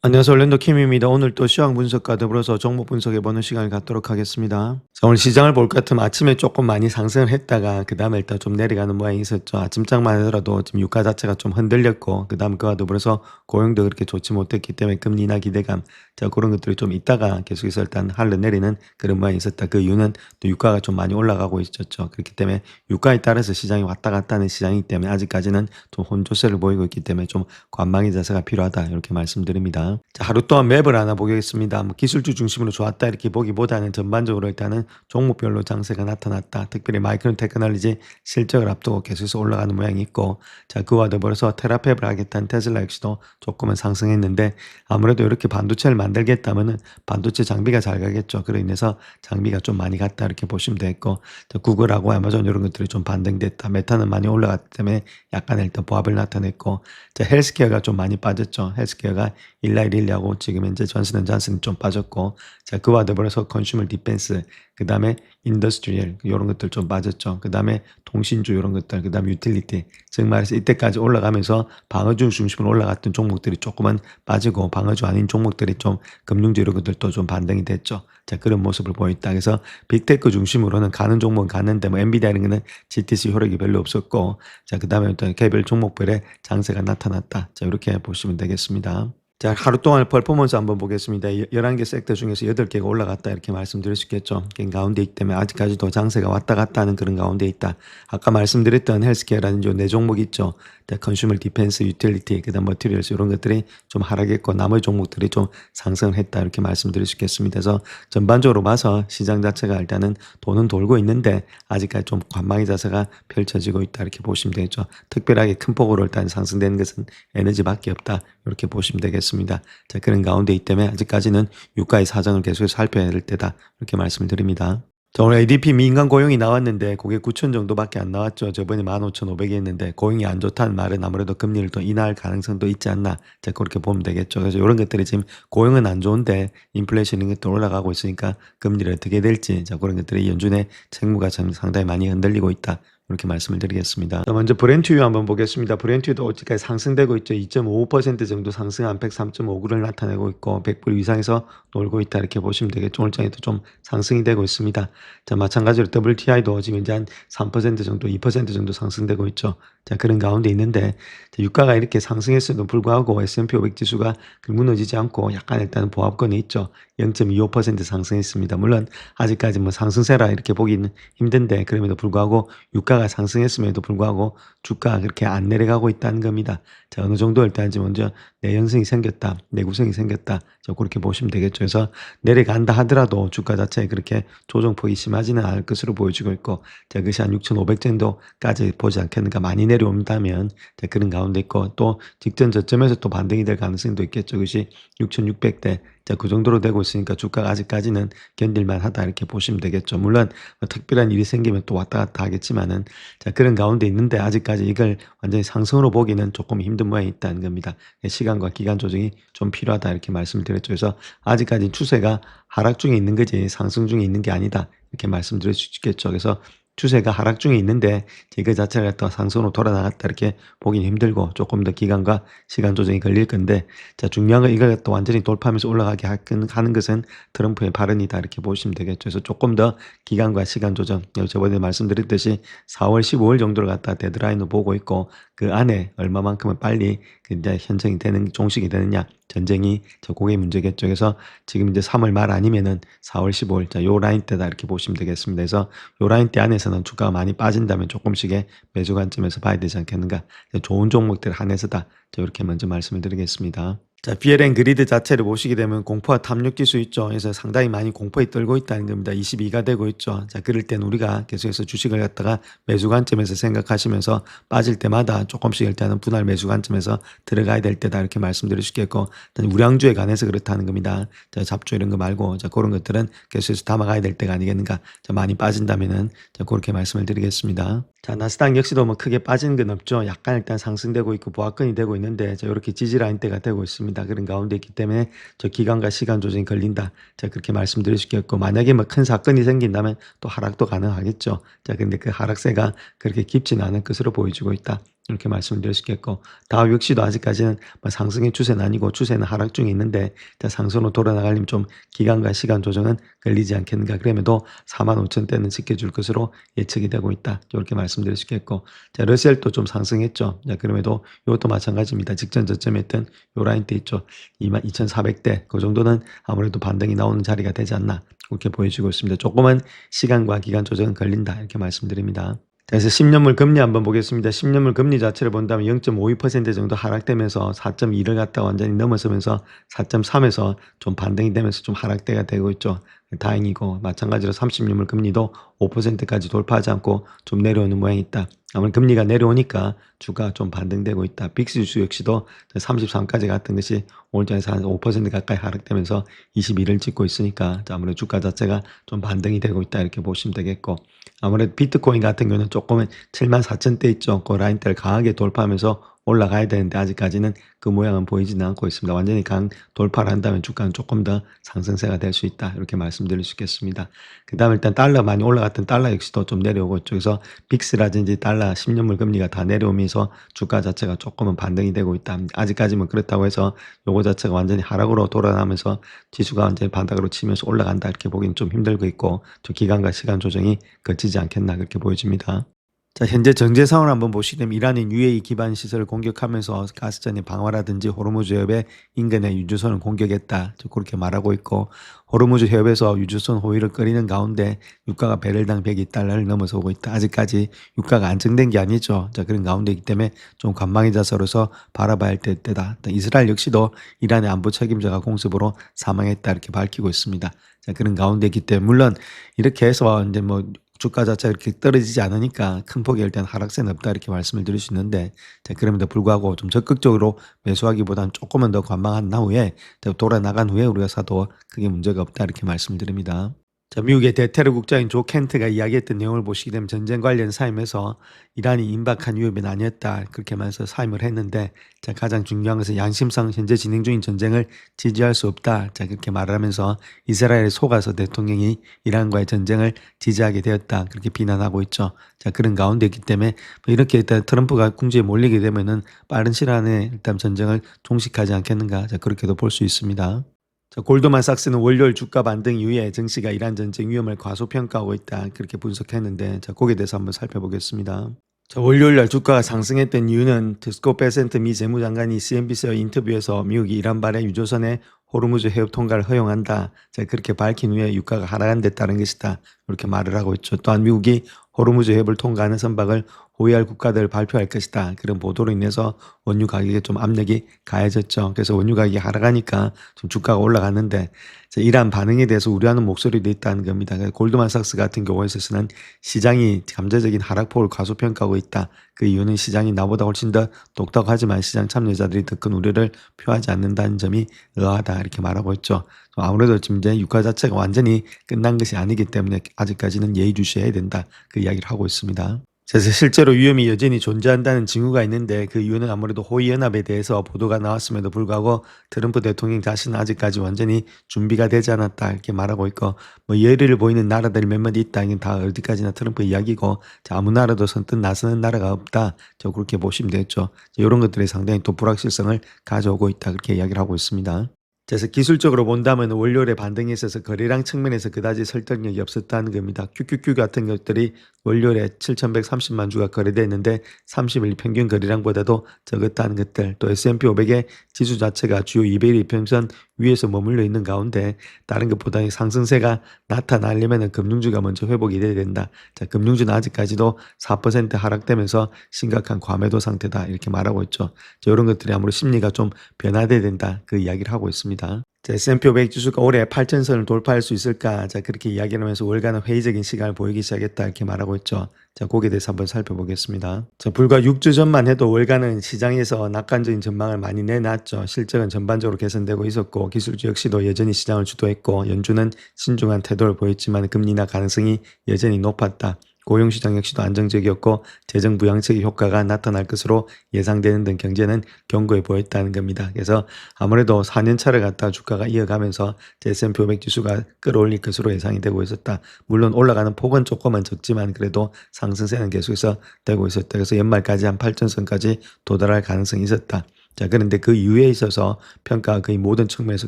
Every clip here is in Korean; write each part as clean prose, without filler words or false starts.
안녕하세요. orlando 킴입니다. 오늘 또 시황 분석과 더불어서 종목 분석해보는 시간을 갖도록 하겠습니다. 자, 오늘 시장을 볼 것 같으면 아침에 조금 많이 상승을 했다가 그 다음에 일단 좀 내려가는 모양이 있었죠. 아침장만 하더라도 지금 유가 자체가 좀 흔들렸고 그 다음 그와 더불어서 고용도 그렇게 좋지 못했기 때문에 금리 인하 기대감, 자, 그런 것들이 좀 있다가 계속해서 일단 흘러내리는 그런 모양이 있었다. 그 이유는 또 유가가 좀 많이 올라가고 있었죠. 그렇기 때문에 유가에 따라서 시장이 왔다 갔다 하는 시장이기 때문에 아직까지는 좀 혼조세를 보이고 있기 때문에 좀 관망의 자세가 필요하다, 이렇게 말씀드립니다. 자, 하루 동안 맵을 하나 보겠습니다. 뭐 기술주 중심으로 좋았다 이렇게 보기보다는 전반적으로 일단은 종목별로 장세가 나타났다. 특별히 마이크론 테크놀로지 실적을 앞두고 계속해서 올라가는 모양이 있고, 자, 그와 더불어서 테라페브를 하겠다는 테슬라 역시도 조금은 상승했는데, 아무래도 이렇게 반도체를 만들겠다면은 반도체 장비가 잘 가겠죠. 그로 인해서 장비가 좀 많이 갔다 이렇게 보시면 되겠고, 자, 구글하고 아마존 이런 것들이 좀 반등됐다. 메타는 많이 올라갔기 때문에 약간 일단 보합을 나타냈고, 자, 헬스케어가 좀 많이 빠졌죠. 헬스케어가 일라일일리하고 지금 현재 존슨앤존슨이 좀 빠졌고, 자, 그와 더불어서 컨슈머 디펜스, 그 다음에 인더스트리얼 이런 것들 좀 빠졌죠. 그 다음에 통신주 이런 것들, 그 다음에 유틸리티, 즉 말해서 이때까지 올라가면서 방어주 중심으로 올라갔던 종목들이 조금은 빠지고 방어주 아닌 종목들이 좀 금융주 이런 것들도 좀 반등이 됐죠. 자, 그런 모습을 보였다. 그래서 빅테크 중심으로는 가는 종목은 갔는데 뭐 엔비디아 이런 거는 GTC 효력이 별로 없었고, 자, 그 다음에 또 개별 종목별의 장세가 나타났다. 자, 이렇게 보시면 되겠습니다. 자, 하루 동안 퍼포먼스 한번 보겠습니다. 11개 섹터 중에서 8개가 올라갔다 이렇게 말씀드릴 수 있겠죠. 그 가운데 있기 때문에 아직까지도 장세가 왔다 갔다 하는 그런 가운데 있다. 아까 말씀드렸던 헬스케어라는 요 네 종목 있죠. 컨슈머 디펜스, 유틸리티, 그다음 머티리얼스 이런 것들이 좀 하락했고 나머지 종목들이 좀 상승을 했다 이렇게 말씀드릴 수 있겠습니다. 그래서 전반적으로 봐서 시장 자체가 일단은 돈은 돌고 있는데 아직까지 좀 관망의 자세가 펼쳐지고 있다 이렇게 보시면 되겠죠. 특별하게 큰 폭으로 일단 상승되는 것은 에너지밖에 없다 이렇게 보시면 되겠습니다. 자, 그런 가운데 있기 때문에 아직까지는 유가의 사정을 계속해서 살펴야 될 때다 이렇게 말씀을 드립니다. 자, 오늘 ADP 민간 고용이 나왔는데 그게 9천 정도밖에 안 나왔죠. 저번에 15,500이 했는데 고용이 안 좋다는 말은 아무래도 금리를 또 인하할 가능성도 있지 않나. 자, 그렇게 보면 되겠죠. 그래서 이런 것들이 지금 고용은 안 좋은데 인플레이션 이런 것도 올라가고 있으니까 금리를 어떻게 될지, 자, 그런 것들이 연준의 채무가 상당히 많이 흔들리고 있다. 이렇게 말씀을 드리겠습니다. 먼저 브렌트유 한번 보겠습니다. 브렌트유도 어찌까지 상승되고 있죠. 2.55% 정도 상승한 103.59를 나타내고 있고 100불 이상에서 놀고 있다 이렇게 보시면 되겠죠. 오늘장에도 좀 상승이 되고 있습니다. 자, 마찬가지로 WTI도 지금 이제 한 3% 정도, 2% 정도 상승되고 있죠. 자, 그런 가운데 있는데, 자, 유가가 이렇게 상승했어도 불구하고 S&P 500 지수가 무너지지 않고 약간 일단 보합권에 있죠. 0.25% 상승했습니다. 물론 아직까지 뭐 상승세라 이렇게 보기는 힘든데 그럼에도 불구하고 유가가 상승했음에도 불구하고 주가가 그렇게 안 내려가고 있다는 겁니다. 자, 어느 정도 일단 먼저 내연성이 생겼다, 내구성이 생겼다. 자, 그렇게 보시면 되겠죠. 그래서 내려간다 하더라도 주가 자체에 그렇게 조정폭이 심하지는 않을 것으로 보여지고 있고, 자, 그것이 한 6,500 정도까지 보지 않겠는가, 많이 내려온다면, 자, 그런 가운데 있고 또 직전 저점에서 또 반등이 될 가능성도 있겠죠. 그것이 6,600대, 자, 그 정도로 되고 있으니까 주가가 아직까지는 견딜만 하다 이렇게 보시면 되겠죠. 물론 뭐 특별한 일이 생기면 또 왔다 갔다 하겠지만은, 자, 그런 가운데 있는데 아직까지 이걸 완전히 상승으로 보기는 조금 힘든 모양이 있다는 겁니다. 시간과 기간 조정이 좀 필요하다 이렇게 말씀을 드렸죠. 그래서 아직까지 추세가 하락 중에 있는 거지 상승 중에 있는 게 아니다 이렇게 말씀드릴 수 있겠죠. 그래서 추세가 하락 중에 있는데 그 자체가 또 상승으로 돌아나갔다 이렇게 보기는 힘들고 조금 더 기간과 시간 조정이 걸릴 건데, 자, 중요한 건 이걸 또 완전히 돌파하면서 올라가게 하는 것은 트럼프의 발언이다 이렇게 보시면 되겠죠. 그래서 조금 더 기간과 시간 조정, 저번에 말씀드렸듯이 4월 15일 정도를 갖다 데드라인으로 보고 있고 그 안에 얼마만큼은 빨리 이제 현정이 되는, 종식이 되느냐, 전쟁이, 저 그게 문제겠죠. 그래서 지금 이제 3월 말 아니면은 4월 15일, 자, 요 라인 때다 이렇게 보시면 되겠습니다. 그래서 요 라인 때 안에서는 주가가 많이 빠진다면 조금씩의 매수 관점에서 봐야 되지 않겠는가. 좋은 종목들 한해서다. 자, 이렇게 먼저 말씀을 드리겠습니다. 자, BLN 그리드 자체를 보시게 되면 공포와 탐욕 지수 있죠. 그래서 상당히 많이 공포에 떨고 있다는 겁니다. 22가 되고 있죠. 자, 그럴 땐 우리가 계속해서 주식을 갖다가 매수 관점에서 생각하시면서 빠질 때마다 조금씩 일단은 분할 매수 관점에서 들어가야 될 때다 이렇게 말씀드릴 수 있겠고, 우량주에 관해서 그렇다는 겁니다. 자, 잡주 이런 거 말고, 자, 그런 것들은 계속해서 담아가야 될 때가 아니겠는가. 자, 많이 빠진다면은, 자, 그렇게 말씀을 드리겠습니다. 자, 나스닥 역시도 뭐 크게 빠지는 건 없죠. 약간 일단 상승되고 있고 보합권이 되고 있는데, 자, 이렇게 지지라인대가 되고 있습니다. 그런 가운데 있기 때문에 저 기간과 시간 조정이 걸린다. 자, 그렇게 말씀드릴 수 있겠고, 만약에 뭐 큰 사건이 생긴다면 또 하락도 가능하겠죠. 자, 근데 그 하락세가 그렇게 깊지는 않을 것으로 보여지고 있다. 이렇게 말씀을 드릴 수 있겠고, 다우 역시도 아직까지는 뭐 상승의 추세는 아니고 추세는 하락 중에 있는데 상승으로 돌아나가려면 좀 기간과 시간 조정은 걸리지 않겠는가. 그럼에도 45,000대는 지켜줄 것으로 예측이 되고 있다. 이렇게 말씀드릴 수 있겠고, 자, 러셀도 좀 상승했죠. 자, 그럼에도 이것도 마찬가지입니다. 직전 저점에 있던 요 라인 때 있죠. 22,400대 그 정도는 아무래도 반등이 나오는 자리가 되지 않나 그렇게 보여지고 있습니다. 조금은 시간과 기간 조정은 걸린다 이렇게 말씀드립니다. 그래서 10년물 금리 한번 보겠습니다. 10년물 금리 자체를 본다면 0.52% 정도 하락되면서 4.2를 갖다가 완전히 넘어서면서 4.3에서 좀 반등이 되면서 좀 하락대가 되고 있죠. 다행이고, 마찬가지로 30년물 금리도 5%까지 돌파하지 않고 좀 내려오는 모양이 있다. 아무래도 금리가 내려오니까 주가가 좀 반등되고 있다. 빅스 지수 역시도 33까지 갔던 것이 오늘 장에서 한 5% 가까이 하락되면서 21을 찍고 있으니까 아무래도 주가 자체가 좀 반등이 되고 있다 이렇게 보시면 되겠고, 아무래도 비트코인 같은 경우는 조금은 74,000대 있죠. 그 라인대를 강하게 돌파하면서 올라가야 되는데 아직까지는 그 모양은 보이지는 않고 있습니다. 완전히 강 돌파를 한다면 주가는 조금 더 상승세가 될 수 있다 이렇게 말씀드릴 수 있겠습니다. 그 다음에 일단 달러 많이 올라갔던 달러 역시도 좀 내려오고 있죠. 그래서 빅스라든지 달러 10년물 금리가 다 내려오면서 주가 자체가 조금은 반등이 되고 있다. 아직까지는 그렇다고 해서 요거 자체가 완전히 하락으로 돌아나면서 지수가 완전히 바닥으로 치면서 올라간다 이렇게 보기는 좀 힘들고 있고, 좀 기간과 시간 조정이 거치지 않겠나 그렇게 보여집니다. 자, 현재 정제 상황을 한번 보시면 이란이 UAE 기반 시설을 공격하면서 가스전의 방화라든지 호르무즈 해협의 인근의 유조선을 공격했다. 그렇게 말하고 있고, 호르무즈 해협에서 유조선 호위를 끌이는 가운데 유가가 배럴당 102달러를 넘어서고 있다. 아직까지 유가가 안정된 게 아니죠. 자, 그런 가운데이기 때문에 좀 관망의 자세로서 바라봐야 할 때다. 이스라엘 역시도 이란의 안보 책임자가 공습으로 사망했다 이렇게 밝히고 있습니다. 자, 그런 가운데이기 때문에 물론 이렇게 해서 이제 뭐 주가 자체가 이렇게 떨어지지 않으니까 큰 폭의 일단 하락세는 없다 이렇게 말씀을 드릴 수 있는데, 자, 그럼에도 불구하고 좀 적극적으로 매수하기보다는 조금은 더 관망한 후에 돌아 나간 후에 우리가 사도 크게 문제가 없다 이렇게 말씀을 드립니다. 자, 미국의 대테러 국장인 조 켄트가 이야기했던 내용을 보시게 되면 전쟁 관련 사임에서 이란이 임박한 위협은 아니었다 그렇게 말해서 사임을 했는데, 자, 가장 중요한 것은 양심상 현재 진행 중인 전쟁을 지지할 수 없다. 자, 그렇게 말을 하면서 이스라엘에 속아서 대통령이 이란과의 전쟁을 지지하게 되었다 그렇게 비난하고 있죠. 자, 그런 가운데 있기 때문에 뭐 이렇게 일단 트럼프가 궁지에 몰리게 되면은 빠른 시일 안에 일단 전쟁을 종식하지 않겠는가. 자, 그렇게도 볼 수 있습니다. 자, 골드만삭스는 월요일 주가 반등 이후에 증시가 이란 전쟁 위험을 과소평가하고 있다 그렇게 분석했는데, 자, 거기에 대해서 한번 살펴보겠습니다. 자, 월요일 날 주가가 상승했던 이유는 스콧 베센트 미 재무장관이 CNBC와 인터뷰에서 미국이 이란발의 유조선의 호르무즈 해협 통과를 허용한다. 자, 그렇게 밝힌 후에 유가가 하락한 데 따른 것이다. 이렇게 말을 하고 있죠. 또한 미국이 호르무즈 해협을 통과하는 선박을 호위할 국가들을 발표할 것이다. 그런 보도로 인해서 원유 가격에 좀 압력이 가해졌죠. 그래서 원유 가격이 하락하니까 좀 주가가 올라갔는데, 이러한 반응에 대해서 우려하는 목소리도 있다는 겁니다. 골드만삭스 같은 경우에서는 시장이 잠재적인 하락폭을 과소평가하고 있다. 그 이유는 시장이 나보다 훨씬 더 똑똑하지만 시장 참여자들이 더 큰 우려를 표하지 않는다는 점이 의아하다 이렇게 말하고 있죠. 아무래도 지금 이제 유가 자체가 완전히 끝난 것이 아니기 때문에 아직까지는 예의주시해야 된다 그 이야기를 하고 있습니다. 그래서 실제로 위험이 여전히 존재한다는 징후가 있는데, 그 이유는 아무래도 호위연합에 대해서 보도가 나왔음에도 불구하고 트럼프 대통령 자신은 아직까지 완전히 준비가 되지 않았다 이렇게 말하고 있고, 뭐 예의를 보이는 나라들이 몇몇 있다. 이건 다 어디까지나 트럼프 이야기고, 아무 나라도 선뜻 나서는 나라가 없다. 그렇게 보시면 되겠죠. 이런 것들이 상당히 또 불확실성을 가져오고 있다 그렇게 이야기를 하고 있습니다. 그래서 기술적으로 본다면 월요일에 반등에 있어서 거래량 측면에서 그다지 설득력이 없었다는 겁니다. QQQ 같은 것들이 월요일에 7,130만 주가 거래됐는데 30일 평균 거래량보다도 적었다는 것들, 또 S&P 500의 지수 자체가 주요 200일 평선 위에서 머물러 있는 가운데 다른 것보다 상승세가 나타나려면 금융주가 먼저 회복이 돼야 된다. 자, 금융주는 아직까지도 4% 하락되면서 심각한 과매도 상태다 이렇게 말하고 있죠. 자, 이런 것들이 아무래도 심리가 좀 변화돼야 된다 그 이야기를 하고 있습니다. 자, S&P 500 지수가 올해 8,000선을 돌파할 수 있을까? 자, 그렇게 이야기를 하면서 월간은 회의적인 시간을 보이기 시작했다 이렇게 말하고 있죠. 자, 거기에 대해서 한번 살펴보겠습니다. 자, 불과 6주 전만 해도 월간은 시장에서 낙관적인 전망을 많이 내놨죠. 실적은 전반적으로 개선되고 있었고 기술주 역시도 여전히 시장을 주도했고 연준은 신중한 태도를 보였지만 금리 인하 가능성이 여전히 높았다. 고용시장 역시도 안정적이었고 재정 부양책의 효과가 나타날 것으로 예상되는 등 경제는 견고해 보였다는 겁니다. 그래서 아무래도 4년차를 갖다 주가가 이어가면서 S&P 500 지수가 끌어올릴 것으로 예상이 되고 있었다. 물론 올라가는 폭은 조금은 적지만 그래도 상승세는 계속해서 되고 있었다. 그래서 연말까지 한 8전선까지 도달할 가능성이 있었다. 자, 그런데 그 이유에 있어서 평가가 거의 모든 측면에서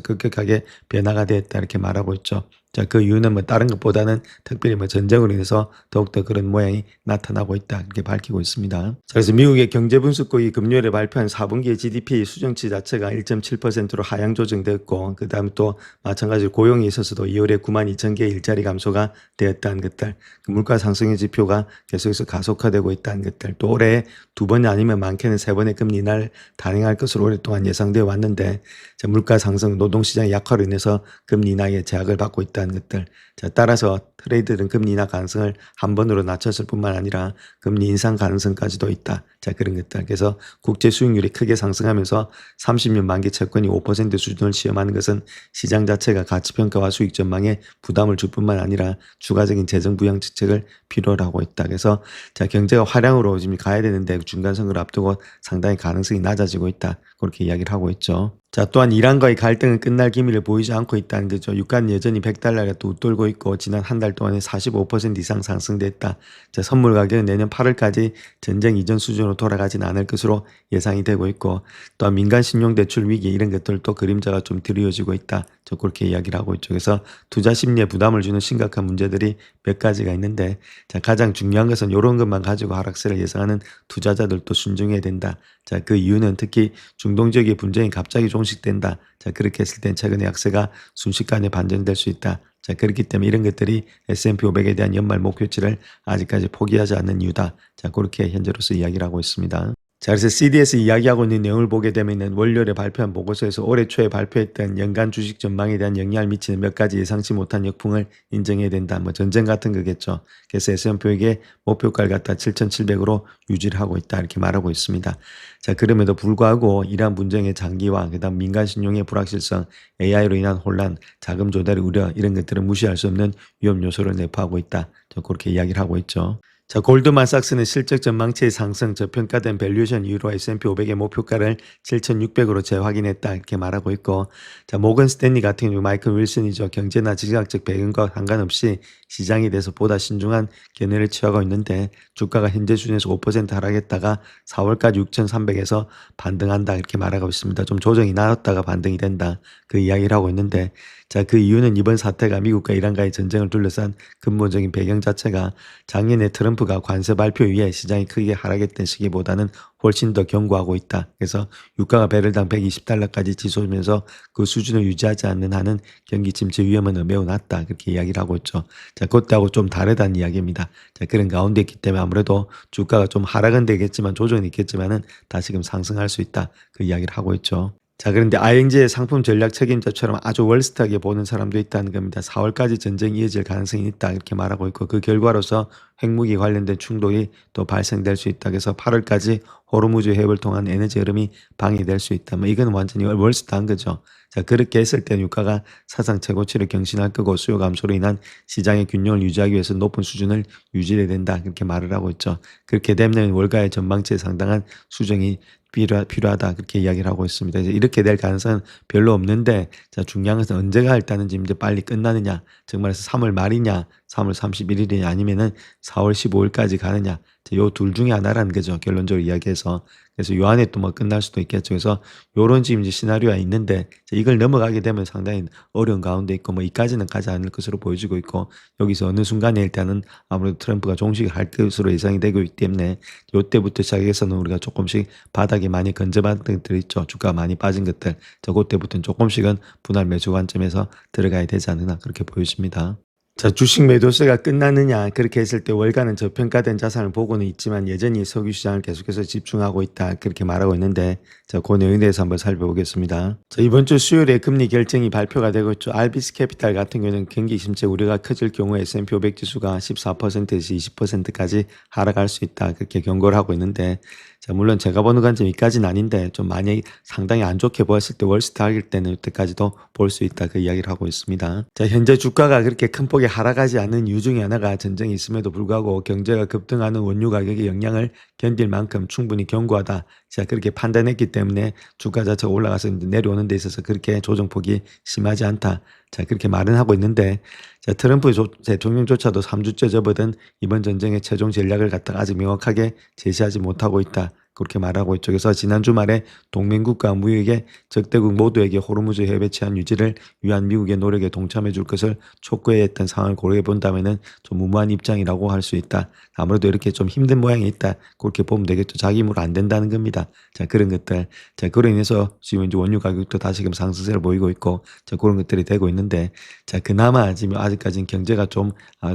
급격하게 변화가 되었다 이렇게 말하고 있죠. 자, 그 이유는 뭐 다른 것보다는 특별히 뭐 전쟁으로 인해서 더욱더 그런 모양이 나타나고 있다 이렇게 밝히고 있습니다. 자, 그래서 미국의 경제분석국이 금요일에 발표한 4분기 GDP 수정치 자체가 1.7%로 하향 조정되었고 그 다음에 또 마찬가지로 고용에 있어서도 2월에 92,000개의 일자리 감소가 되었다는 것들, 그 물가 상승의 지표가 계속해서 가속화되고 있다는 것들, 또 올해 2번 아니면 많게는 3번의 금리 인하를 단행할 것으로 오랫동안 예상되어 왔는데 자, 물가 상승, 노동시장의 약화로 인해서 금리 인하에 제약을 받고 있다는 것들. 자, 따라서 트레이드는 금리 인하 가능성을 한 번으로 낮췄을 뿐만 아니라 금리 인상 가능성까지도 있다. 자, 그런 것들. 그래서 국제 수익률이 크게 상승하면서 30년 만기 채권이 5% 수준을 시험하는 것은 시장 자체가 가치평가와 수익 전망에 부담을 줄 뿐만 아니라 추가적인 재정 부양 정책을 필요로 하고 있다. 그래서 자, 경제가 화량으로 지금 가야 되는데 중간 선거를 앞두고 상당히 가능성이 낮아지고 있다. 그렇게 이야기를 하고 있죠. 자, 또한 이란과의 갈등은 끝날 기미를 보이지 않고 있다는 거죠. 유가는 여전히 100달러가 또 웃돌고 있고 지난 한 달 동안에 45% 이상 상승됐다. 자, 선물 가격은 내년 8월까지 전쟁 이전 수준으로 돌아가진 않을 것으로 예상이 되고 있고 또한 민간 신용 대출 위기 이런 것들도 그림자가 좀 드리워지고 있다. 저 그렇게 이야기를 하고 있죠. 그래서 투자 심리에 부담을 주는 심각한 문제들이 몇 가지가 있는데 자, 가장 중요한 것은 이런 것만 가지고 하락세를 예상하는 투자자들도 신중해야 된다. 자, 그 이유는 특히 중동 지역의 분쟁이 갑자기 종식된다. 자, 그렇게 했을 땐 최근의 약세가 순식간에 반전될 수 있다. 자, 그렇기 때문에 이런 것들이 S&P 500에 대한 연말 목표치를 아직까지 포기하지 않는 이유다. 자, 그렇게 현재로서 이야기를 하고 있습니다. 자, 그래서 CDS 이야기하고 있는 내용을 보게 되면은 월요일에 발표한 보고서에서 올해 초에 발표했던 연간 주식 전망에 대한 영향을 미치는 몇 가지 예상치 못한 역풍을 인정해야 된다. 뭐 전쟁 같은 거겠죠. 그래서 S&P에게 목표가를 갖다 7,700으로 유지를 하고 있다. 이렇게 말하고 있습니다. 자, 그럼에도 불구하고 이러한 분쟁의 장기화, 그다음 민간 신용의 불확실성, AI로 인한 혼란, 자금 조달의 우려 이런 것들은 무시할 수 없는 위험 요소를 내포하고 있다. 그렇게 이야기를 하고 있죠. 자, 골드만삭스는 실적 전망치의 상승, 저평가된 밸류에이션 이후로 S&P 500의 목표가를 7,600으로 재확인했다 이렇게 말하고 있고 자, 모건 스탠리 같은 경우 마이클 윌슨이죠. 경제나 지정학적 배경과 상관없이 시장에 대해서 보다 신중한 견해를 취하고 있는데 주가가 현재 수준에서 5% 하락했다가 4월까지 6,300에서 반등한다 이렇게 말하고 있습니다. 좀 조정이 나왔다가 반등이 된다 그 이야기를 하고 있는데 자, 그 이유는 이번 사태가 미국과 이란과의 전쟁을 둘러싼 근본적인 배경 자체가 작년에 트럼프가 관세 발표 이후에 시장이 크게 하락했던 시기보다는 훨씬 더 견고하고 있다. 그래서 유가가 배럴당 120달러까지 치솟으면서 그 수준을 유지하지 않는 한은 경기 침체 위험은 매우 낮다. 그렇게 이야기를 하고 있죠. 자, 그것하고 좀 다르다는 이야기입니다. 자, 그런 가운데 있기 때문에 아무래도 주가가 좀 하락은 되겠지만 조정은 있겠지만은 다시금 상승할 수 있다. 그 이야기를 하고 있죠. 자, 그런데 ING의 상품 전략 책임자처럼 아주 월스트하게 보는 사람도 있다는 겁니다. 4월까지 전쟁이 이어질 가능성이 있다 이렇게 말하고 있고 그 결과로서 핵무기 관련된 충돌이 또 발생될 수 있다. 그래서 8월까지 호르무즈 해협을 통한 에너지 흐름이 방해될 수 있다. 뭐 이건 완전히 월스트한 거죠. 자, 그렇게 했을 때 유가가 사상 최고치를 경신할 거고 수요 감소로 인한 시장의 균형을 유지하기 위해서 높은 수준을 유지해야 된다. 그렇게 말을 하고 있죠. 그렇게 되면 월가의 전망치에 상당한 수정이 필요하다 그렇게 이야기를 하고 있습니다. 이제 이렇게 될 가능성은 별로 없는데 자, 중요한 것은 언제가 할다는 지금 이제 빨리 끝나느냐 정말해서 3월 말이냐 3월 31일이냐 아니면은 4월 15일까지 가느냐 요 둘 중에 하나라는 거죠. 결론적으로 이야기해서 그래서 요 안에 또 뭐 끝날 수도 있겠죠. 그래서 요런 지금 이제 시나리오가 있는데 이걸 넘어가게 되면 상당히 어려운 가운데 있고 뭐 이까지는 가지 않을 것으로 보여지고 있고 여기서 어느 순간에 일단은 아무래도 트럼프가 종식할 것으로 예상이 되고 있기 때문에 요때부터 시작해서는 우리가 조금씩 바닥에 많이 건져받은 것들 있죠. 주가가 많이 빠진 것들 그때부터는 조금씩은 분할 매수 관점에서 들어가야 되지 않나 그렇게 보여집니다. 자, 주식 매도세가 끝나느냐 그렇게 했을 때 월가는 저평가된 자산을 보고는 있지만 여전히 석유 시장을 계속해서 집중하고 있다 그렇게 말하고 있는데 자, 그 내용에 대해서 한번 살펴보겠습니다. 자, 이번 주 수요일에 금리 결정이 발표가 되고 있죠. RBC 캐피탈 같은 경우는 경기 침체 우려가 커질 경우에 S&P 500 지수가 14%에서 20%까지 하락할 수 있다 그렇게 경고를 하고 있는데 자, 물론 제가 보는 관점 이까지는 아닌데 좀 많이 상당히 안 좋게 보였을 때 월스트할 때는 이때까지도 볼 수 있다 그 이야기를 하고 있습니다. 자, 현재 주가가 그렇게 큰 폭의 하락하지 않는 이유 중에 하나가 전쟁이 있음에도 불구하고 경제가 급등하는 원유 가격의 영향을 견딜 만큼 충분히 견고하다. 자, 그렇게 판단했기 때문에 주가 자체가 올라가서 내려오는 데 있어서 그렇게 조정폭이 심하지 않다. 자, 그렇게 말은 하고 있는데, 자, 트럼프 대통령조차도 3주째 접어든 이번 전쟁의 최종 전략을 갖다가 아직 명확하게 제시하지 못하고 있다. 그렇게 말하고 있죠. 그래서 지난 주말에 동맹국가 무역의 적대국 모두에게 호르무즈 해협의 치안 유지를 위한 미국의 노력에 동참해 줄 것을 촉구해 했던 상황을 고려해 본다면은 좀 무모한 입장이라고 할 수 있다. 아무래도 이렇게 좀 힘든 모양이 있다. 그렇게 보면 되겠죠. 자기 힘으로 안 된다는 겁니다. 자, 그런 것들. 자, 그로 인해서 지금 이제 원유 가격도 다시금 상승세를 보이고 있고, 자, 그런 것들이 되고 있는데, 자, 그나마 지금 아직까지는 경제가 좀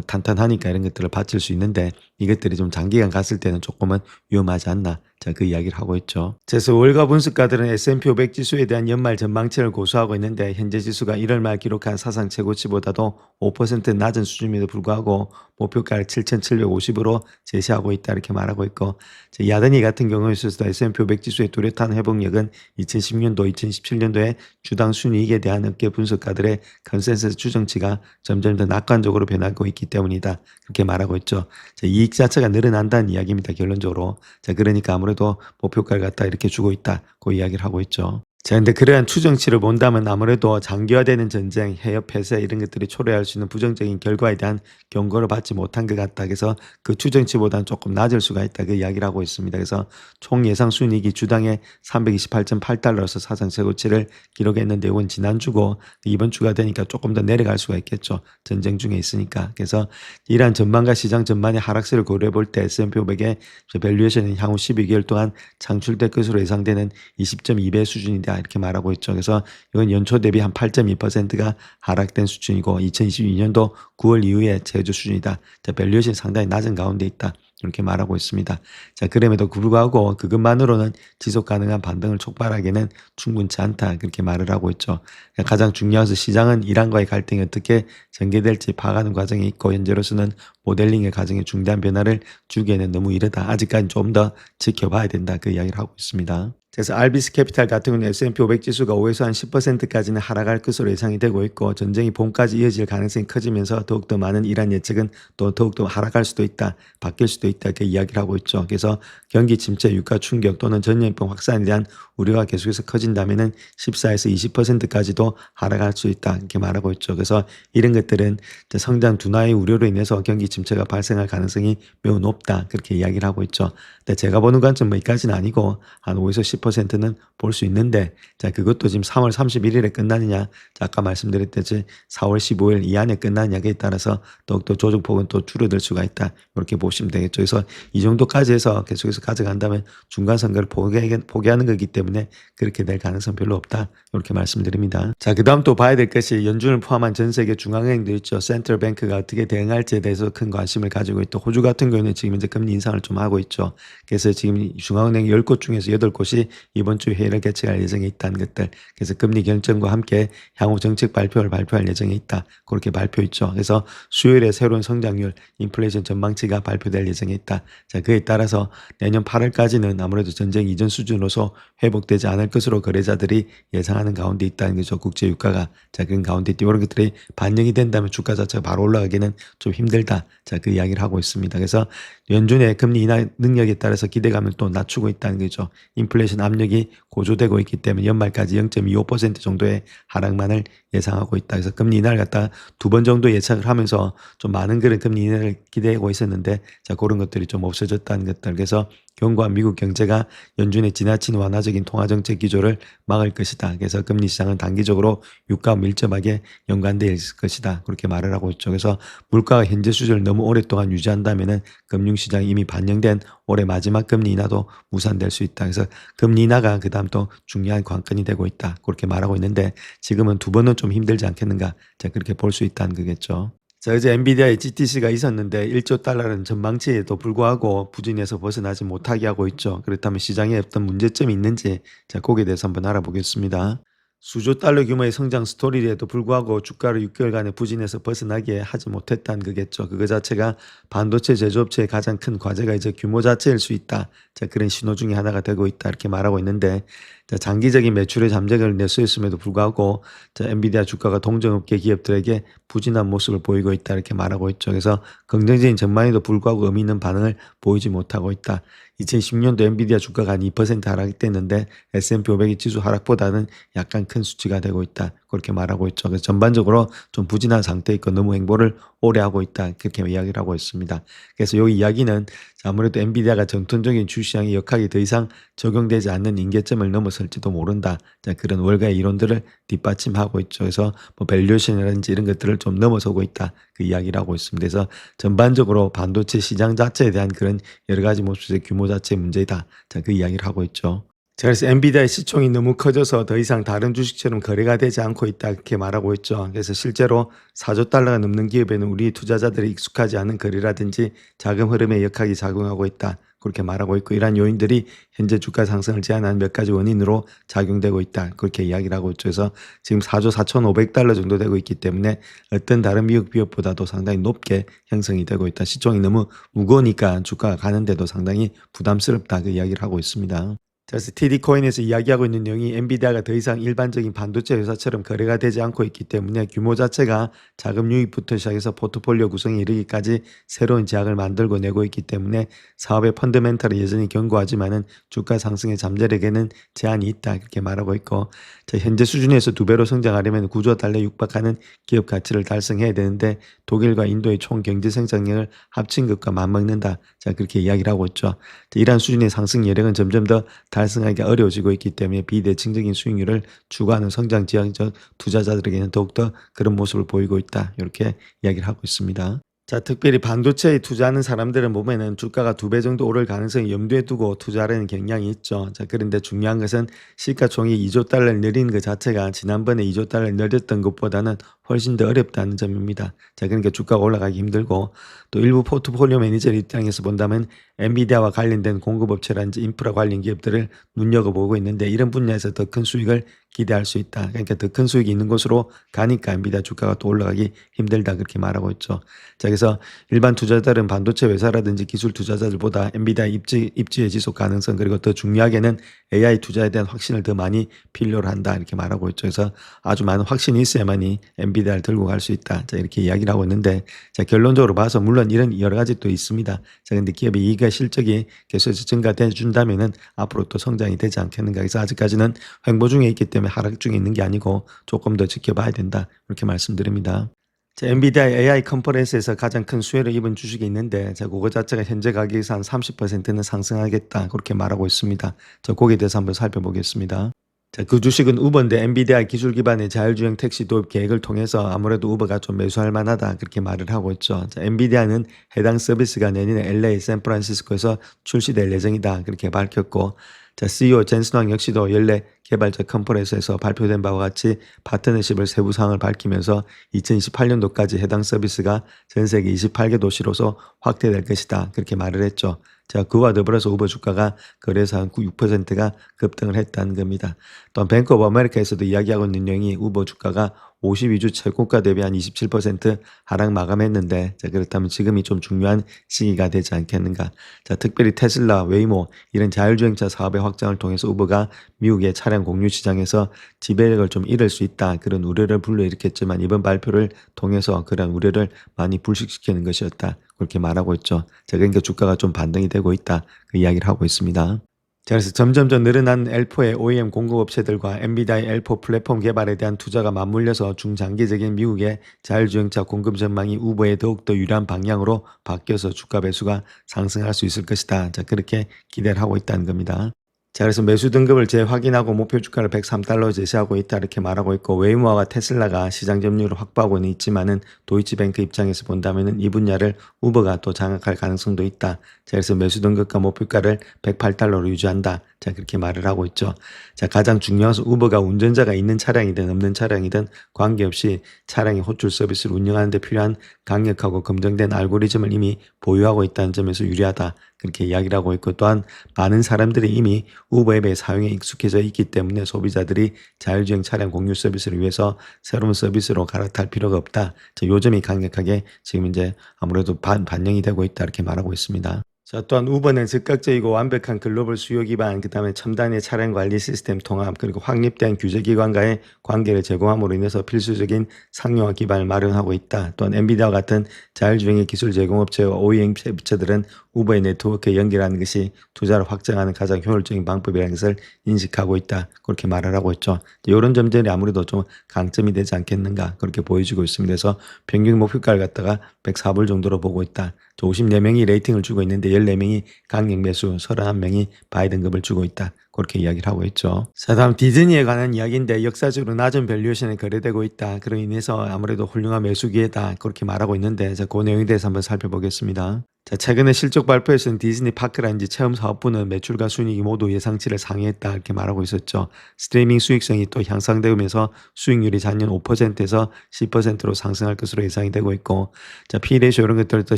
탄탄하니까 이런 것들을 바칠 수 있는데, 이것들이 좀 장기간 갔을 때는 조금은 위험하지 않나. 자, 그 이야기를 하고 있죠. 그래서 월가 분석가들은 S&P 500 지수에 대한 연말 전망치를 고수하고 있는데 현재 지수가 1월 말 기록한 사상 최고치보다도 5% 낮은 수준임에도 불구하고 목표가를 7,750으로 제시하고 있다 이렇게 말하고 있고, 야드니 같은 경우에 있어서 S&P 500 지수의 뚜렷한 회복력은 2010년도, 2017년도에 주당 순이익에 대한 업계 분석가들의 컨센서스 추정치가 점점 더 낙관적으로 변하고 있기 때문이다. 그렇게 말하고 있죠. 자, 이익 자체가 늘어난다는 이야기입니다. 결론적으로. 자, 그러니까 아무래도 목표가를 갖다 이렇게 주고 있다. 그 이야기를 하고 있죠. 자, 근데 그러한 추정치를 본다면 아무래도 장기화되는 전쟁, 해협 폐쇄 이런 것들이 초래할 수 있는 부정적인 결과에 대한 경고를 받지 못한 것 같다. 그래서 그 추정치보다는 조금 낮을 수가 있다. 그 이야기를 하고 있습니다. 그래서 총 예상 순이익이 주당에 328.8달러로서 사상 최고치를 기록했는데 이건 지난주고 이번 주가 되니까 조금 더 내려갈 수가 있겠죠. 전쟁 중에 있으니까. 그래서 이러한 전망과 시장 전반의 하락세를 고려해 볼 때 S&P 500의 밸류에이션은 향후 12개월 동안 창출될 것으로 예상되는 20.2배 수준이다. 이렇게 말하고 있죠. 그래서 이건 연초 대비 한 8.2%가 하락된 수준이고 2022년도 9월 이후에 최저 수준이다. 자, 밸류에이션이 상당히 낮은 가운데 있다. 이렇게 말하고 있습니다. 자, 그럼에도 불구하고 그것만으로는 지속 가능한 반등을 촉발하기는 충분치 않다. 그렇게 말을 하고 있죠. 가장 중요한 것은 시장은 이란과의 갈등이 어떻게 전개될지 파악하는 과정에 있고 현재로서는 모델링의 과정에 중대한 변화를 주기에는 너무 이르다. 아직까지 좀 더 지켜봐야 된다. 그 이야기를 하고 있습니다. 그래서 RBC 캐피탈 같은 경우는 S&P 500 지수가 5에서 한 10%까지는 하락할 것으로 예상이 되고 있고 전쟁이 봄까지 이어질 가능성이 커지면서 더욱더 많은 이란 예측은 또 더욱더 하락할 수도 있다. 바뀔 수도 있다. 이렇게 이야기를 하고 있죠. 그래서 경기 침체, 유가 충격 또는 전염병 확산에 대한 우려가 계속해서 커진다면은 14에서 20%까지도 하락할 수 있다. 이렇게 말하고 있죠. 그래서 이런 것들은 성장 둔화의 우려로 인해서 경기 침체가 발생할 가능성이 매우 높다. 그렇게 이야기를 하고 있죠. 근데 제가 보는 관점 뭐 이까지는 아니고 한 5에서 10%는 볼 수 있는데, 자, 그것도 지금 3월 31일에 끝나느냐, 자, 아까 말씀드렸듯이 4월 15일 이 안에 끝나느냐에 따라서 더욱더 조정폭은 또 줄어들 수가 있다. 이렇게 보시면 되겠죠. 그래서 이 정도까지 해서 계속해서 가져간다면 중간 선거를 포기하는 거기 때문에 그렇게 될 가능성 별로 없다. 이렇게 말씀드립니다. 자, 그 다음 또 봐야 될 것이 연준을 포함한 전 세계 중앙은행도 있죠. 센트럴 뱅크가 어떻게 대응할지에 대해서 큰 관심을 가지고 있고, 호주 같은 경우는 지금 이제 금리 인상을 좀 하고 있죠. 그래서 지금 중앙은행 10곳 중에서 8곳이 이번 주 회의를 개최할 예정에 있다는 것들. 그래서 금리 결정과 함께 향후 정책 발표를 발표할 예정에 있다. 그렇게 발표했죠. 그래서 수요일에 새로운 성장률, 인플레이션 전망치가 발표될 예정에 있다. 자, 그에 따라서 내년 8월까지는 아무래도 전쟁 이전 수준으로서 회복되지 않을 것으로 거래자들이 예상하는 가운데 있다는 거죠. 국제 유가가. 자, 그런 가운데 이런 것들이 반영이 된다면 주가 자체가 바로 올라가기는 좀 힘들다. 자, 그 이야기를 하고 있습니다. 그래서 연준의 금리 인하 능력에 따라서 기대감을 또 낮추고 있다는 거죠. 인플레이션 압력이 고조되고 있기 때문에 연말까지 0.25% 정도의 하락만을 예상하고 있다. 그래서 금리 인하를 갖다 두 번 정도 예측을 하면서 좀 많은 그런 금리 인하를 기대하고 있었는데, 자, 그런 것들이 좀 없어졌다는 것들. 그래서 견고한 미국 경제가 연준의 지나친 완화적인 통화정책 기조를 막을 것이다. 그래서 금리 시장은 단기적으로 유가와 밀접하게 연관되어 있을 것이다. 그렇게 말을 하고 있죠. 그래서 물가가 현재 수준을 너무 오랫동안 유지한다면은 금융시장이 이미 반영된 올해 마지막 금리 인하도 무산될 수 있다. 그래서 금리 인하가 그 다음 또 중요한 관건이 되고 있다. 그렇게 말하고 있는데 지금은 두 번은 좀 힘들지 않겠는가. 자, 그렇게 볼 수 있다는 거겠죠. 자, 어제 엔비디아의 GTC가 있었는데 1조 달러는 전망치에도 불구하고 부진에서 벗어나지 못하게 하고 있죠. 그렇다면 시장에 어떤 문제점이 있는지, 자, 거기에 대해서 한번 알아보겠습니다. 수조 달러 규모의 성장 스토리에도 불구하고 주가를 6개월간의 부진에서 벗어나게 하지 못했다는 거겠죠. 그거 자체가 반도체 제조업체의 가장 큰 과제가 이제 규모 자체일 수 있다. 자, 그런 신호 중에 하나가 되고 있다. 이렇게 말하고 있는데, 자, 장기적인 매출의 잠재력을 내수했음에도 불구하고, 자, 엔비디아 주가가 동종업계 기업들에게 부진한 모습을 보이고 있다. 이렇게 말하고 있죠. 그래서 긍정적인 전망에도 불구하고 의미 있는 반응을 보이지 못하고 있다. 2010년도 엔비디아 주가가 한 2% 하락됐는데 S&P 500의 지수 하락보다는 약간 큰 수치가 되고 있다. 그렇게 말하고 있죠. 그래서 전반적으로 좀 부진한 상태에 있고 너무 행보를 오래 하고 있다. 그렇게 이야기를 하고 있습니다. 그래서 이 이야기는 아무래도 엔비디아가 전통적인 주시장의 역학이 더 이상 적용되지 않는 임계점을 넘어설지도 모른다. 자, 그런 월가의 이론들을 뒷받침하고 있죠. 그래서 뭐 밸류에이션이라든지 이런 것들을 좀 넘어서고 있다. 그 이야기를 하고 있습니다. 그래서 전반적으로 반도체 시장 자체에 대한 그런 여러 가지 모습의 규모 자체의 문제다. 자, 그 이야기를 하고 있죠. 자, 그래서 엔비디아의 시총이 너무 커져서 더 이상 다른 주식처럼 거래가 되지 않고 있다. 이렇게 말하고 있죠. 그래서 실제로 4조 달러가 넘는 기업에는 우리 투자자들이 익숙하지 않은 거래라든지 자금 흐름의 역학이 작용하고 있다. 그렇게 말하고 있고 이러한 요인들이 현재 주가 상승을 제한한 몇 가지 원인으로 작용되고 있다. 그렇게 이야기를 하고 있죠. 그래서 지금 4조 4,500달러 정도 되고 있기 때문에 어떤 다른 미국 기업보다도 상당히 높게 형성이 되고 있다. 시총이 너무 무거우니까 주가가 가는데도 상당히 부담스럽다. 그 이야기를 하고 있습니다. 그래서 TD코인에서 이야기하고 있는 내용이 엔비디아가 더 이상 일반적인 반도체 회사처럼 거래가 되지 않고 있기 때문에 규모 자체가 자금 유입부터 시작해서 포트폴리오 구성에 이르기까지 새로운 제약을 만들고 내고 있기 때문에 사업의 펀더멘탈은 여전히 견고하지만은 주가 상승의 잠재력에는 제한이 있다. 그렇게 말하고 있고, 자, 현재 수준에서 2배로 성장하려면 9조 달러 육박하는 기업 가치를 달성해야 되는데 독일과 인도의 총 경제 성장력을 합친 것과 맞먹는다. 자, 그렇게 이야기를 하고 있죠. 자, 이러한 수준의 상승 여력은 점점 더 달성하기가 어려워지고 있기 때문에 비대칭적인 수익률을 추구하는 성장 지향적 투자자들에게는 더욱더 그런 모습을 보이고 있다. 이렇게 이야기를 하고 있습니다. 자, 특별히 반도체에 투자하는 사람들은 보면은 주가가 2배 정도 오를 가능성을 염두에 두고 투자하려는 경향이 있죠. 자, 그런데 중요한 것은 시가총액 2조 달러를 늘리는 것 자체가 지난번에 2조 달러를 늘렸던 것보다는 훨씬 더 어렵다는 점입니다. 자, 그러니까 주가가 올라가기 힘들고 또 일부 포트폴리오 매니저 입장에서 본다면 엔비디아와 관련된 공급업체라든지 인프라 관련 기업들을 눈여겨보고 있는데 이런 분야에서 더 큰 수익을 기대할 수 있다. 그러니까 더 큰 수익이 있는 곳으로 가니까 엔비디아 주가가 또 올라가기 힘들다. 그렇게 말하고 있죠. 자, 그래서 일반 투자자들은 반도체 회사라든지 기술 투자자들보다 엔비디아 입지의 지속 가능성 그리고 더 중요하게는 AI 투자에 대한 확신을 더 많이 필요로 한다. 이렇게 말하고 있죠. 그래서 아주 많은 확신이 있어야만이 엔비디아를 들고 갈 수 있다. 자, 이렇게 이야기를 하고 있는데, 자, 결론적으로 봐서 물론 이런 여러 가지 또 있습니다. 자, 근데 기업의 이익과 실적이 계속해서 증가돼 준다면은 앞으로 또 성장이 되지 않겠는가. 그래서 아직까지는 횡보 중에 있기 때문에 하락 중에 있는 게 아니고 조금 더 지켜봐야 된다. 이렇게 말씀드립니다. 자, 엔비디아 AI 컨퍼런스에서 가장 큰 수혜를 입은 주식이 있는데, 자, 그거 자체가 현재 가격에서 한 30%는 상승하겠다. 그렇게 말하고 있습니다. 자, 거기에 대해서 한번 살펴보겠습니다. 자, 그 주식은 우버인데 엔비디아 기술 기반의 자율주행 택시 도입 계획을 통해서 아무래도 우버가 좀 매수할 만하다. 그렇게 말을 하고 있죠. 자, 엔비디아는 해당 서비스가 내년에 LA, 샌프란시스코에서 출시될 예정이다. 그렇게 밝혔고, 자, CEO 젠슨 황 역시도 연례 개발자 컨퍼런스에서 발표된 바와 같이 파트너십을 세부 사항을 밝히면서 2028년도까지 해당 서비스가 전 세계 28개 도시로서 확대될 것이다. 그렇게 말을 했죠. 자, 그와 더불어서 우버 주가가 거래소 한 6%가 급등을 했다는 겁니다. 또한 뱅크 오브 아메리카에서도 이야기하고 있는 내용이 우버 주가가 52주 최고가 대비 한 27% 하락 마감했는데, 자, 그렇다면 지금이 좀 중요한 시기가 되지 않겠는가. 자, 특별히 테슬라, 웨이모 이런 자율주행차 사업의 확장을 통해서 우버가 미국의 차량 공유 시장에서 지배력을 좀 잃을 수 있다. 그런 우려를 불러일으켰지만 이번 발표를 통해서 그런 우려를 많이 불식시키는 것이었다. 그렇게 말하고 있죠. 자, 그러니까 주가가 좀 반등이 되고 있다. 그 이야기를 하고 있습니다. 자, 그래서 점점점 늘어난 L4의 OEM 공급업체들과 엔비디아의 L4 플랫폼 개발에 대한 투자가 맞물려서 중장기적인 미국의 자율주행차 공급 전망이 우버에 더욱더 유리한 방향으로 바뀌어서 주가 배수가 상승할 수 있을 것이다. 자, 그렇게 기대를 하고 있다는 겁니다. 자, 그래서 매수 등급을 재확인하고 목표 주가를 103달러 제시하고 있다. 이렇게 말하고 있고, 웨이모어와 테슬라가 시장 점유율을 확보하고는 있지만은 도이치뱅크 입장에서 본다면은 이 분야를 우버가 또 장악할 가능성도 있다. 자, 그래서 매수 등급과 목표가를 108달러로 유지한다. 자, 그렇게 말을 하고 있죠. 자, 가장 중요한 것은 우버가 운전자가 있는 차량이든 없는 차량이든 관계없이 차량의 호출 서비스를 운영하는 데 필요한 강력하고 검증된 알고리즘을 이미 보유하고 있다는 점에서 유리하다. 그렇게 이야기를 하고 있고, 또한 많은 사람들이 이미 우버 앱의 사용에 익숙해져 있기 때문에 소비자들이 자율주행 차량 공유 서비스를 위해서 새로운 서비스로 갈아탈 필요가 없다. 요 점이 강력하게 지금 이제 아무래도 반영이 되고 있다 이렇게 말하고 있습니다. 자, 또한 우버는 즉각적이고 완벽한 글로벌 수요 기반, 그다음에 첨단의 차량 관리 시스템 통합, 그리고 확립된 규제기관과의 관계를 제공함으로 인해서 필수적인 상용화 기반을 마련하고 있다. 또한 엔비디아와 같은 자율주행의 기술 제공업체와 OEM 업체들은 우버의 네트워크에 연결하는 것이 투자를 확장하는 가장 효율적인 방법이라는 것을 인식하고 있다. 그렇게 말을 하고 있죠. 이런 점들이 아무래도 좀 강점이 되지 않겠는가 그렇게 보여지고 있습니다. 그래서 평균 목표가를 갖다가 104불 정도로 보고 있다. 54명이 레이팅을 주고 있는데 14명이 강력 매수, 31명이 바이든급을 주고 있다. 그렇게 이야기를 하고 있죠. 자, 다음 디즈니에 관한 이야기인데 역사적으로 낮은 밸류에이션에 거래되고 있다. 그로 인해서 아무래도 훌륭한 매수 기회다. 그렇게 말하고 있는데 자, 그 내용에 대해서 한번 살펴보겠습니다. 자, 최근에 실적 발표에서는 디즈니 파크라든지 체험 사업부는 매출과 순이익이 모두 예상치를 상회했다 이렇게 말하고 있었죠. 스트리밍 수익성이 또 향상되면서 수익률이 작년 5%에서 10%로 상승할 것으로 예상이 되고 있고, 자, P 레이쇼 이런 것들도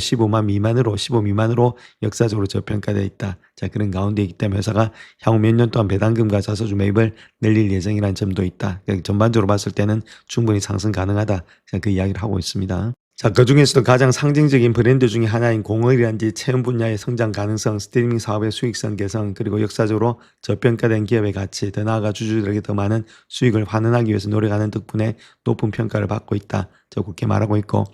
15 미만으로 역사적으로 저평가되어 있다. 자, 그런 가운데 있기 때문에 회사가 향후 몇 년 동안 배당금과 자사주 매입을 늘릴 예정이라는 점도 있다. 그러니까 전반적으로 봤을 때는 충분히 상승 가능하다. 그 이야기를 하고 있습니다. 자, 그중에서도 가장 상징적인 브랜드 중에 하나인 공허이라든지 체험 분야의 성장 가능성, 스트리밍 사업의 수익성 개선, 그리고 역사적으로 저평가된 기업의 가치, 더 나아가 주주들에게 더 많은 수익을 환원하기 위해서 노력하는 덕분에 높은 평가를 받고 있다. 그렇게 말하고 있고,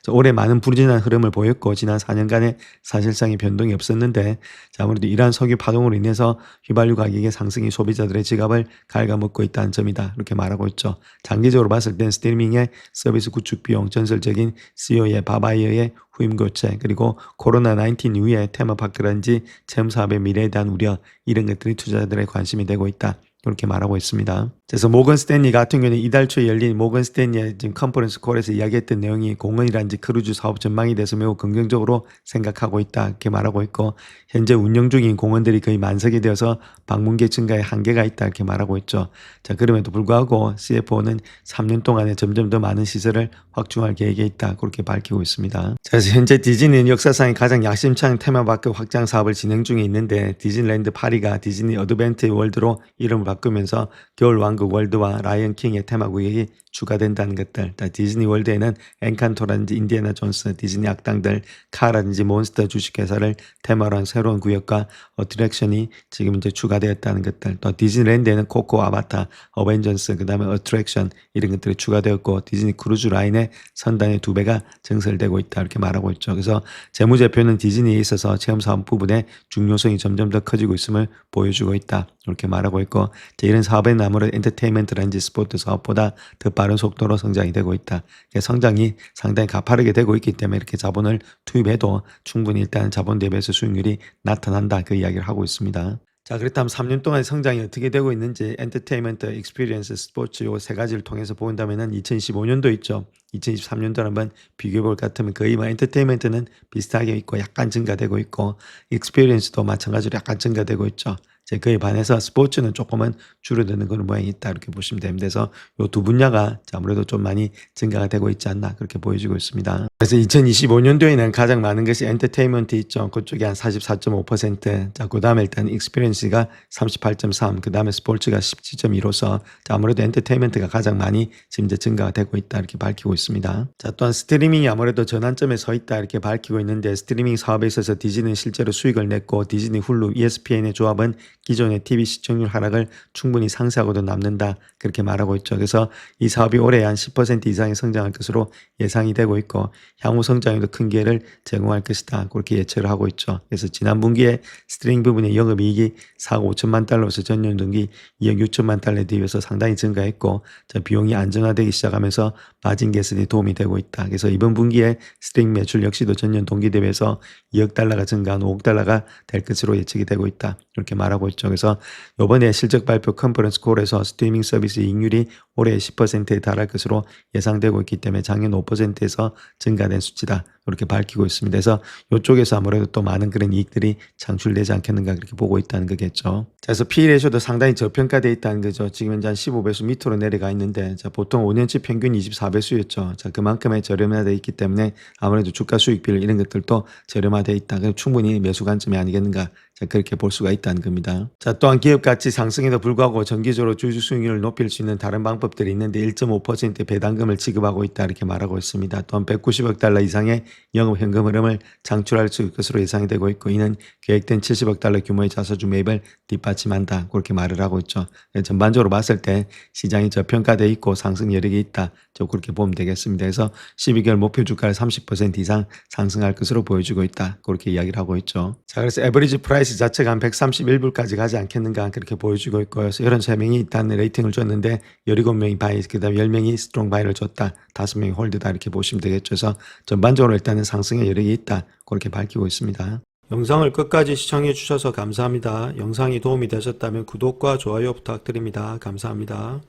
올해 많은 부진한 흐름을 보였고 지난 4년간의 사실상의 변동이 없었는데, 자, 아무래도 이러한 석유 파동으로 인해서 휘발유 가격의 상승이 소비자들의 지갑을 갉아먹고 있다는 점이다 이렇게 말하고 있죠. 장기적으로 봤을 땐 스트리밍의 서비스 구축 비용, 전설적인 CEO의 바바이어의 후임 교체, 그리고 코로나19 이후에 테마파크라든지 체험 사업의 미래에 대한 우려, 이런 것들이 투자자들의 관심이 되고 있다. 그렇게 말하고 있습니다. 그래서 모건 스탠리 같은 경우는 이달 초에 열린 모건 스탠리의 지금 컨퍼런스 콜에서 이야기했던 내용이 공원이라든지 크루즈 사업 전망에 대해서 매우 긍정적으로 생각하고 있다 이렇게 말하고 있고, 현재 운영 중인 공원들이 거의 만석이 되어서 방문객 증가에 한계가 있다 이렇게 말하고 있죠. 자, 그럼에도 불구하고 CFO는 3년 동안에 점점 더 많은 시설을 확충할 계획에 있다 그렇게 밝히고 있습니다. 자, 그래서 현재 디즈니는 역사상의 가장 야심찬 테마파크 확장 사업을 진행 중에 있는데, 디즈니랜드 파리가 디즈니 어드벤트 월드로 이름을 바꾸면서 겨울 왕국 월드와 라이언 킹의 테마구역이 추가된다는 것들. 디즈니 월드에는 엔칸토라든지 인디애나 존스, 디즈니 악당들, 카라든지 몬스터 주식회사를 테마로 한 새로운 구역과 어트랙션이 지금 이제 추가되었다는 것들. 또 디즈니랜드에는 코코, 아바타, 어벤져스, 그 다음에 어트랙션 이런 것들이 추가되었고, 디즈니 크루즈 라인의 선단의 2배가 증설되고 있다 이렇게 말하고 있죠. 그래서 재무제표는 디즈니에 있어서 체험사업 부분의 중요성이 점점 더 커지고 있음을 보여주고 있다 이렇게 말하고 있고, 이런 사업에는 아무래도 엔터테인먼트라든지 스포츠 사업보다 더 빠른 속도로 성장이 되고 있다. 성장이 상당히 가파르게 되고 있기 때문에 이렇게 자본을 투입해도 충분히 일단 자본 대비해서 수익률이 나타난다 그 이야기를 하고 있습니다. 자, 그렇다면 3년 동안 성장이 어떻게 되고 있는지 엔터테인먼트, 익스피리언스, 스포츠 요 세 가지를 통해서 본다면은 2015년도 있죠. 2023년도를 한번 비교해 볼 것 같으면 거의 엔터테인먼트는 비슷하게 있고 약간 증가되고 있고, 익스피리언스도 마찬가지로 약간 증가되고 있죠. 그에 반해서 스포츠는 조금은 줄어드는 그런 모양이 있다 이렇게 보시면 됩니다. 그래서 이 두 분야가 아무래도 좀 많이 증가가 되고 있지 않나 그렇게 보여지고 있습니다. 그래서 2025년도에는 가장 많은 것이 엔터테인먼트 있죠. 그쪽이 한 44.5%, 자, 그 다음에 일단 익스피리언스가 38.3, 그 다음에 스포츠가 17.2로서 아무래도 엔터테인먼트가 가장 많이 지금 이제 증가가 되고 있다 이렇게 밝히고 있습니다. 자, 또한 스트리밍이 아무래도 전환점에 서 있다 이렇게 밝히고 있는데, 스트리밍 사업에 있어서 디즈니는 실제로 수익을 냈고, 디즈니, 훌루, ESPN의 조합은 기존의 TV 시청률 하락을 충분히 상쇄하고도 남는다 그렇게 말하고 있죠. 그래서 이 사업이 올해 한 10% 이상의 성장할 것으로 예상이 되고 있고, 향후 성장에도 큰 기회를 제공할 것이다 그렇게 예측을 하고 있죠. 그래서 지난 분기에 스트리밍 부분의 영업이익이 4억 5천만 달러에서 전년 동기 2억 6천만 달러에 비해서 상당히 증가했고, 비용이 안정화되기 시작하면서 마진 개선에 도움이 되고 있다. 그래서 이번 분기에 스트리밍 매출 역시도 전년 동기 대비해서 2억 달러가 증가한 5억 달러가 될 것으로 예측이 되고 있다 이렇게 말하고 있죠. 그래서 이번에 실적 발표 컨퍼런스 콜에서 스트리밍 서비스 이익률이 올해 10%에 달할 것으로 예상되고 있기 때문에 작년 5%에서 증가된 수치다. 이렇게 밝히고 있습니다. 그래서 이쪽에서 아무래도 또 많은 그런 이익들이 창출되지 않겠는가 그렇게 보고 있다는 거겠죠. 자, 그래서 P/E도 상당히 저평가되어 있다는 거죠. 지금 현재 한 15배수 밑으로 내려가 있는데, 자, 보통 5년치 평균 24배수였죠. 자, 그만큼의 저렴화되어 있기 때문에 아무래도 주가 수익비율 이런 것들도 저렴화되어 있다. 그럼 충분히 매수 관점이 아니겠는가. 자, 그렇게 볼 수가 있다는 겁니다. 자, 또한 기업 가치 상승에도 불구하고 정기적으로 주주 수익률을 높일 수 있는 다른 방법들이 있는데 1.5% 배당금을 지급하고 있다 이렇게 말하고 있습니다. 또한 190억 달러 이상의 영업 현금 흐름을 창출할 수 있을 것으로 예상이 되고 있고, 이는 계획된 70억 달러 규모의 자사주 매입을 뒷받침한다 그렇게 말을 하고 있죠. 전반적으로 봤을 때 시장이 저평가되어 있고 상승 여력이 있다. 그렇게 보면 되겠습니다. 그래서 12개월 목표 주가를 30% 이상 상승할 것으로 보여주고 있다. 그렇게 이야기를 하고 있죠. 자, 그래서 에버리지 프라이스 자체가 한 131불까지 가지 않겠는가 그렇게 보여주고 있고요. 그래서 33명이 일단 레이팅을 줬는데 17명이 바이, 그다음 10명이 스트롱 바이를 줬다. 5명이 홀드다 이렇게 보시면 되겠죠. 그래서 전반적으로 일단은 상승의 여력이 있다. 그렇게 밝히고 있습니다. 영상을 끝까지 시청해 주셔서 감사합니다. 영상이 도움이 되셨다면 구독과 좋아요 부탁드립니다. 감사합니다.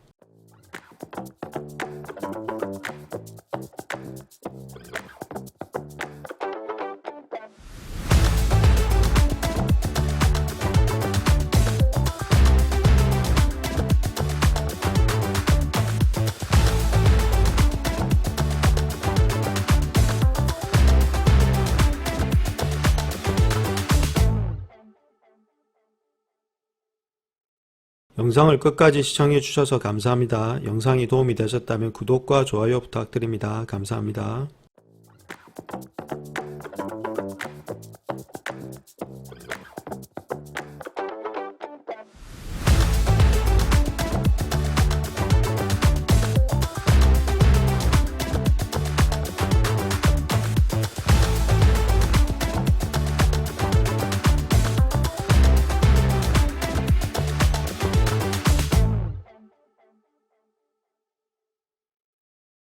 영상을 끝까지 시청해 주셔서 감사합니다. 영상이 도움이 되셨다면 구독과 좋아요 부탁드립니다. 감사합니다.